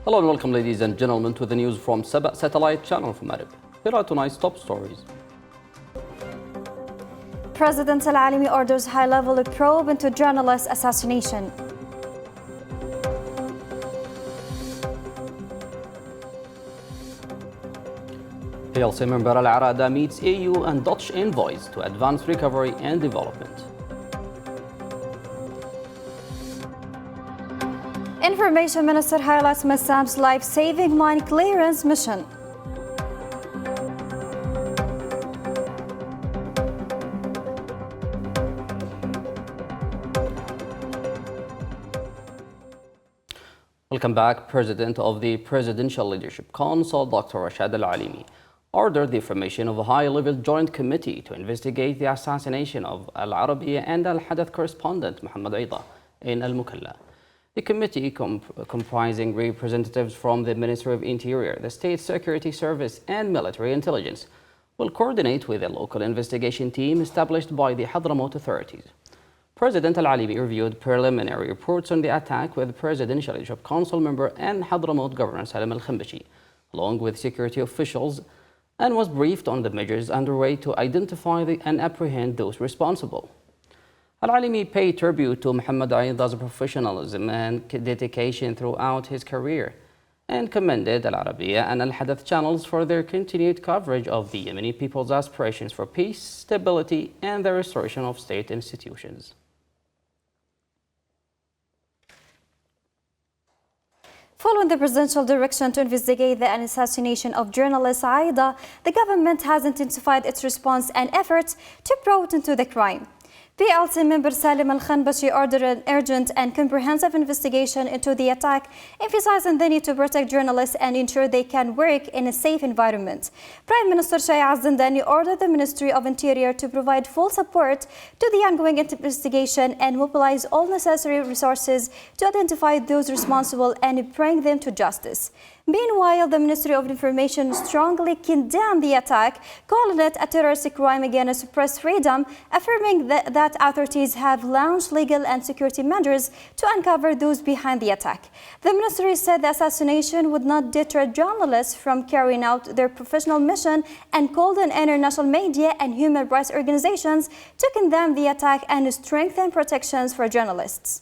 Hello and welcome, ladies and gentlemen, to the news from SABA satellite channel from Arab. Here are tonight's top stories. President Al-Alimi orders high-level probe into journalist assassination. PLC member Al-Arada meets EU and Dutch envoys to advance recovery and development. Information Minister highlights Massam's life-saving mine clearance mission. Welcome back. President of the Presidential Leadership Council, Dr. Rashad Al-Alimi, ordered the formation of a high-level joint committee to investigate the assassination of Al-Arabiya and Al-Hadath correspondent Muhammad Aida in Al-Mukalla. The committee, comprising representatives from the Ministry of Interior, the State Security Service and Military Intelligence, will coordinate with a local investigation team established by the Hadramaut authorities. President Al-Alimi reviewed preliminary reports on the attack with Presidential Leadership Council member and Hadramaut Governor Salim Al-Khambashi, along with security officials, and was briefed on the measures underway to identify and apprehend those responsible. Al-Alimi paid tribute to Muhammad Aida's professionalism and dedication throughout his career and commended Al-Arabiya and Al-Hadath channels for their continued coverage of the Yemeni people's aspirations for peace, stability, and the restoration of state institutions. Following the presidential direction to investigate the assassination of journalist Aida, the government has intensified its response and efforts to probe into the crime. PLC member Salim Al-Khambashi ordered an urgent and comprehensive investigation into the attack, emphasizing the need to protect journalists and ensure they can work in a safe environment. Prime Minister Shaya Al-Zindani ordered the Ministry of Interior to provide full support to the ongoing investigation and mobilize all necessary resources to identify those responsible and bring them to justice. Meanwhile, the Ministry of Information strongly condemned the attack, calling it a terrorist crime against press freedom, affirming that authorities have launched legal and security measures to uncover those behind the attack. The ministry said the assassination would not deter journalists from carrying out their professional mission and called on international media and human rights organizations to condemn the attack and strengthen protections for journalists.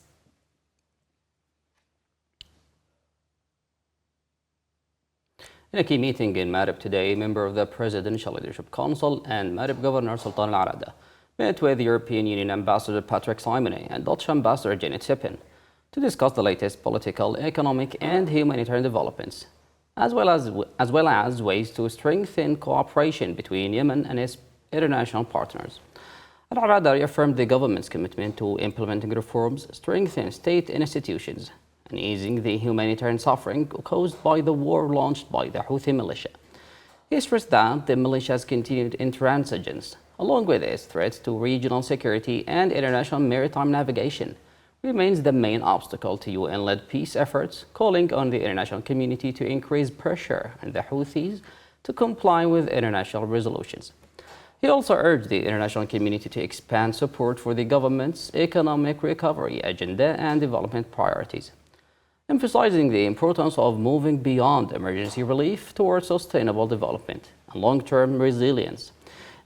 In a key meeting in Marib today, a member of the Presidential Leadership Council and Marib Governor Sultan Al-Arada met with European Union Ambassador Patrick Simonet and Dutch Ambassador Janet Sippen to discuss the latest political, economic and humanitarian developments, as well as ways to strengthen cooperation between Yemen and its international partners. Al-Arada reaffirmed the government's commitment to implementing reforms, strengthening state institutions, and easing the humanitarian suffering caused by the war launched by the Houthi militia. He stressed that the militia's continued intransigence, along with its threats to regional security and international maritime navigation, remains the main obstacle to UN-led peace efforts, calling on the international community to increase pressure on the Houthis to comply with international resolutions. He also urged the international community to expand support for the government's economic recovery agenda and development priorities, emphasizing the importance of moving beyond emergency relief towards sustainable development and long-term resilience.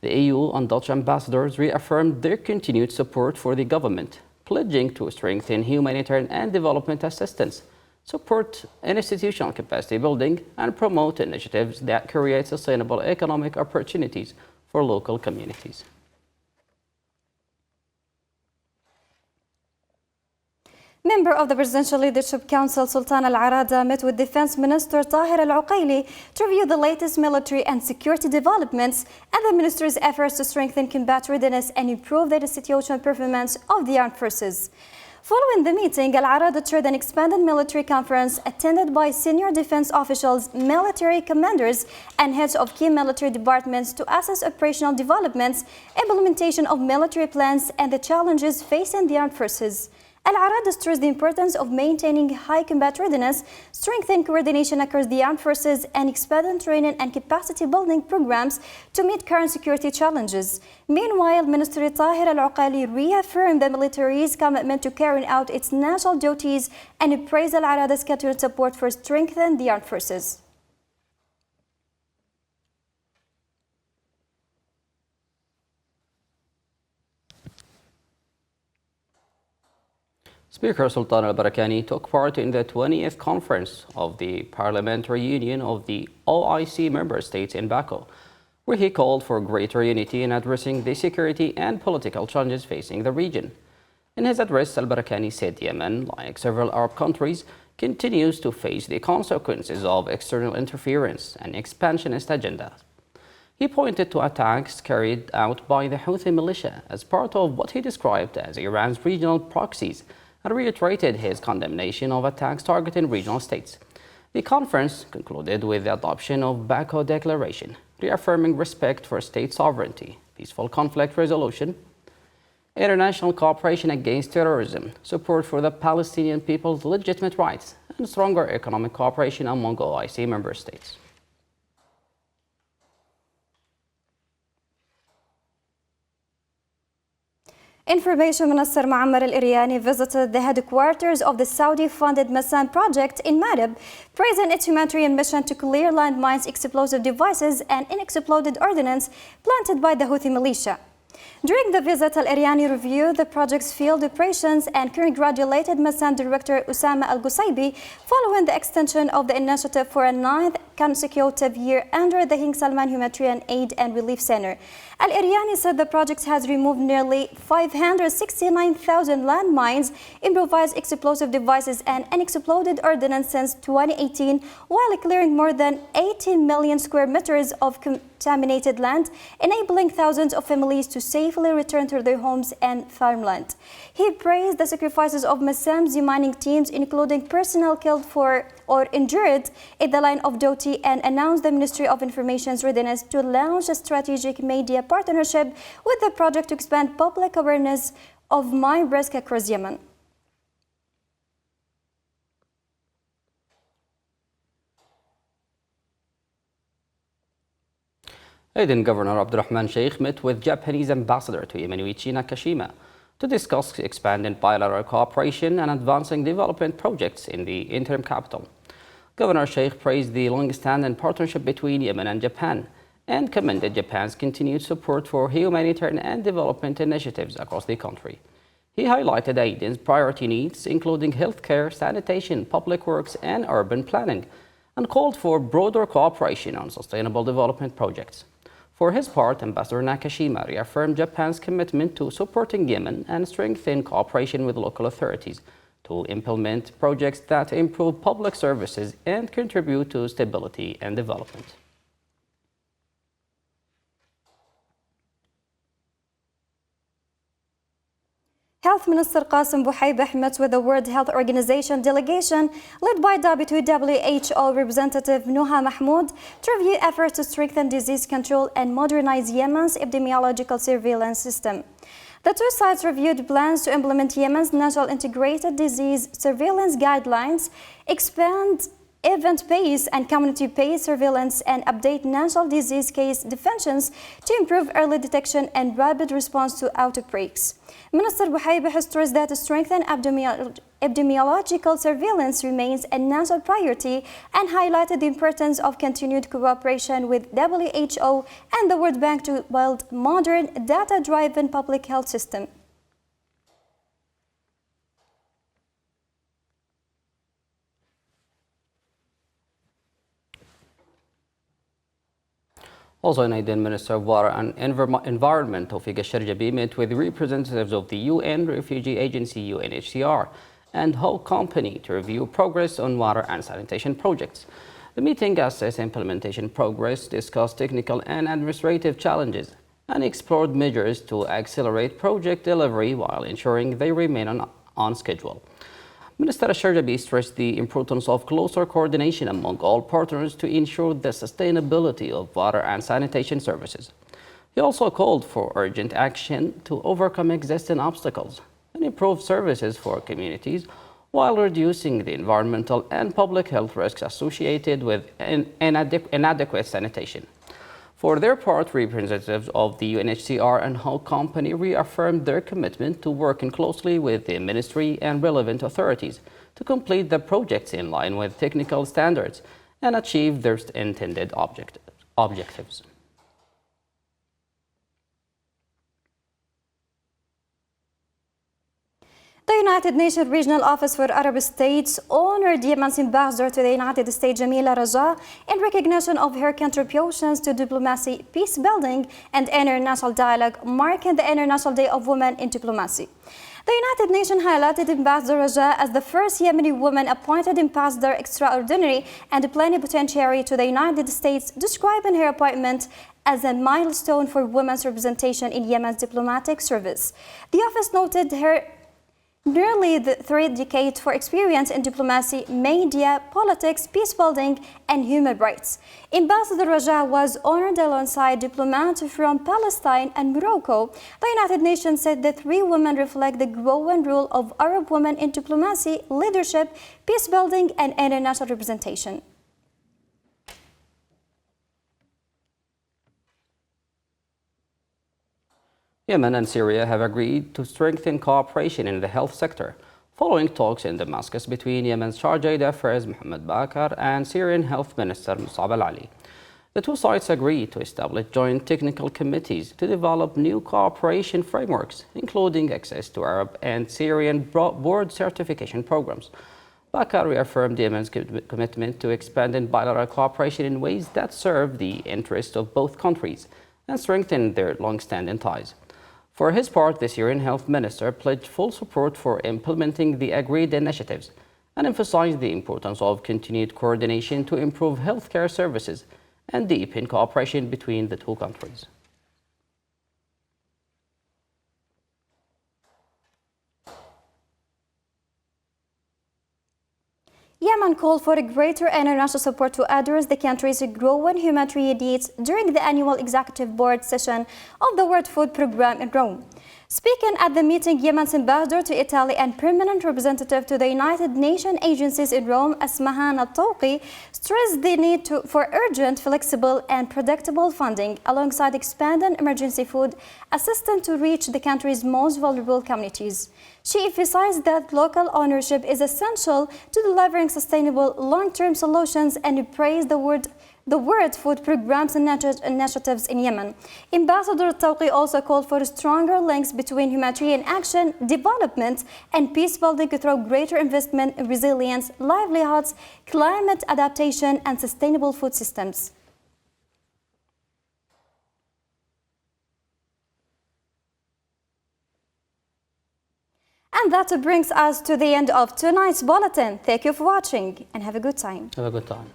The EU and Dutch ambassadors reaffirmed their continued support for the government, pledging to strengthen humanitarian and development assistance, support institutional capacity building, and promote initiatives that create sustainable economic opportunities for local communities. Member of the Presidential Leadership Council Sultan Al-Arada met with Defense Minister Tahir Al-Uqaili to review the latest military and security developments and the ministry's efforts to strengthen combat readiness and improve the institutional performance of the armed forces. Following the meeting, Al-Arada chaired an expanded military conference attended by senior defense officials, military commanders, and heads of key military departments to assess operational developments, implementation of military plans, and the challenges facing the armed forces. Al-Arad stressed the importance of maintaining high combat readiness, strengthen coordination across the armed forces, and expand training and capacity building programs to meet current security challenges. Meanwhile, Minister Tahir Al-Uqali reaffirmed the military's commitment to carrying out its national duties and praised Al-Arad's continued support for strengthening the armed forces. Speaker Sultan Al-Barakani took part in the 20th conference of the Parliamentary Union of the OIC member states in Baku, where he called for greater unity in addressing the security and political challenges facing the region. In his address, Al-Barakani said Yemen, like several Arab countries, continues to face the consequences of external interference and expansionist agendas. He pointed to attacks carried out by the Houthi militia as part of what he described as Iran's regional proxies, and reiterated his condemnation of attacks targeting regional states. The conference concluded with the adoption of Baku Declaration, reaffirming respect for state sovereignty, peaceful conflict resolution, international cooperation against terrorism, support for the Palestinian people's legitimate rights, and stronger economic cooperation among OIC member states. Information Minister Muammar Al-Iryani visited the headquarters of the Saudi-funded Massan project in Marib, praising its humanitarian mission to clear landmines, explosive devices, and unexploded ordnance planted by the Houthi militia. During the visit, Al-Iryani reviewed the project's field operations and congratulated Massan Director Osama Al-Qusaybi following the extension of the initiative for a 9th consecutive year under the King Salman Humanitarian Aid and Relief Center. Al-Iryani said the project has removed nearly 569,000 landmines, improvised explosive devices, and unexploded ordnance since 2018, while clearing more than 18 million square meters of contaminated land, enabling thousands of families to safely return to their homes and farmland. He praised the sacrifices of Massam's mining teams, including personnel killed or injured in the line of duty, and announced the Ministry of Information's readiness to launch a strategic media partnership with the project to expand public awareness of mine risk across Yemen. Aden Governor Abdurrahman Sheikh met with Japanese Ambassador to Yemen Yuichi Nakashima to discuss expanding bilateral cooperation and advancing development projects in the interim capital. Governor Sheikh praised the long-standing partnership between Yemen and Japan and commended Japan's continued support for humanitarian and development initiatives across the country. He highlighted Aden's priority needs, including healthcare, sanitation, public works, and urban planning, and called for broader cooperation on sustainable development projects. For his part, Ambassador Nakashima reaffirmed Japan's commitment to supporting Yemen and strengthen cooperation with local authorities to implement projects that improve public services and contribute to stability and development. Health Minister Qasim Buhaybeh met with the World Health Organization delegation led by WHO representative Nuha Mahmoud to review efforts to strengthen disease control and modernize Yemen's epidemiological surveillance system. The two sides reviewed plans to implement Yemen's national integrated disease surveillance guidelines, expand event-based and community-based surveillance, and update national disease case definitions to improve early detection and rapid response to outbreaks. Minister Buhaybeh stressed that strengthened epidemiological surveillance remains a national priority and highlighted the importance of continued cooperation with WHO and the World Bank to build modern, data-driven public health system. Also in Aden, Minister of Water and Environment Tawfiq Al-Sharjabi met with representatives of the UN Refugee Agency UNHCR and Hope Company to review progress on water and sanitation projects. The meeting assessed implementation progress, discussed technical and administrative challenges, and explored measures to accelerate project delivery while ensuring they remain on schedule. Minister Al-Sharjabi stressed the importance of closer coordination among all partners to ensure the sustainability of water and sanitation services. He also called for urgent action to overcome existing obstacles and improve services for communities while reducing the environmental and public health risks associated with inadequate sanitation. For their part, representatives of the UNHCR and Hull Company reaffirmed their commitment to working closely with the ministry and relevant authorities to complete the projects in line with technical standards and achieve their intended objectives. The United Nations Regional Office for Arab States honored Yemen's ambassador to the United States, Jamila Raja, in recognition of her contributions to diplomacy, peace building, and international dialogue, marking the International Day of Women in Diplomacy. The United Nations highlighted Ambassador Raja as the first Yemeni woman appointed ambassador extraordinary and plenipotentiary to the United States, describing her appointment as a milestone for women's representation in Yemen's diplomatic service. The office noted her nearly 3 decades for experience in diplomacy, media, politics, peace building, and human rights. Ambassador Raja was honored alongside diplomats from Palestine and Morocco. The United Nations said the 3 women reflect the growing role of Arab women in diplomacy, leadership, peace building, and international representation. Yemen and Syria have agreed to strengthen cooperation in the health sector, following talks in Damascus between Yemen's Chargé d'Affaires Mohammed Bakr and Syrian Health Minister Musab al-Ali. The 2 sides agreed to establish joint technical committees to develop new cooperation frameworks, including access to Arab and Syrian board certification programs. Bakr reaffirmed Yemen's commitment to expanding bilateral cooperation in ways that serve the interests of both countries and strengthen their long-standing ties. For his part, the Syrian health minister pledged full support for implementing the agreed initiatives and emphasized the importance of continued coordination to improve healthcare services and deepen cooperation between the 2 countries. Yemen called for greater international support to address the country's growing humanitarian needs during the annual Executive Board session of the World Food Programme in Rome. Speaking at the meeting, Yemen's ambassador to Italy and permanent representative to the United Nations agencies in Rome, Asmahan al-Tawqi, stressed the need for urgent, flexible, and predictable funding alongside expanding emergency food assistance to reach the country's most vulnerable communities. She emphasized that local ownership is essential to delivering sustainable long-term solutions and praised the World Food Programme's initiatives in Yemen. Ambassador Tawqi also called for stronger links between humanitarian action, development, and peace building through greater investment in resilience, livelihoods, climate adaptation, and sustainable food systems. And that brings us to the end of tonight's bulletin. Thank you for watching and have a good time. Have a good time.